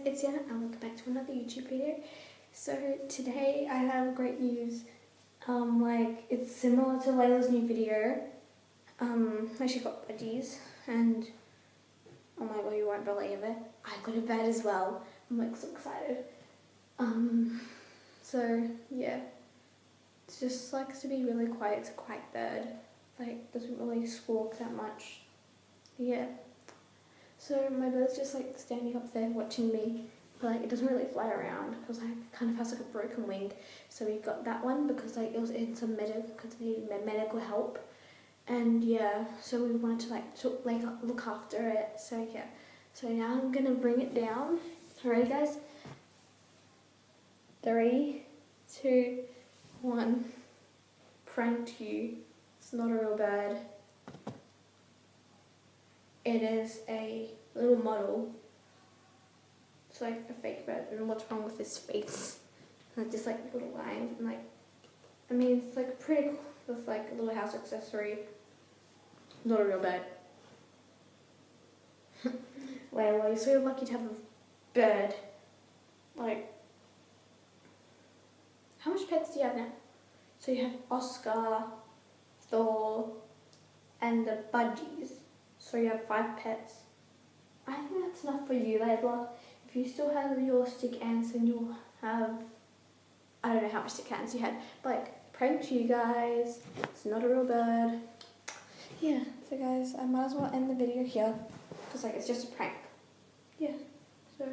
it's Yana and welcome back to another YouTube video. So today I have great news. It's similar to Layla's new video. She got budgies and oh my god, you won't believe it, I got a bed as well. I'm like so excited. So yeah, it just likes to be really quiet. It's a quiet bird, like doesn't really squawk that much. Yeah. So my bird's just like standing up there watching me, but like it doesn't really fly around because like it kind of has like a broken wing. So we got that one because like it was in some medical help, and yeah, so we wanted to look after it. So yeah, so now I'm gonna bring it down. Alright guys, 3, 2, 1. Pranked you. It's not a real bird. It is a little model. It's like a fake bird. And what's wrong with this face? And just like little lines and like, I mean, it's like pretty cool with like a little house accessory. Not a real bird. Well, you're so lucky to have a bird. Like, how much pets do you have now? So you have Oscar, Thor, and the budgies. So you have 5 pets. I think that's enough for you, Layla. If you still have your stick ants, then you'll have, I don't know how much stick ants you had, but like, pranked you guys. It's not a real bird. Yeah, so guys, I might as well end the video here, because like, it's just a prank. Yeah, so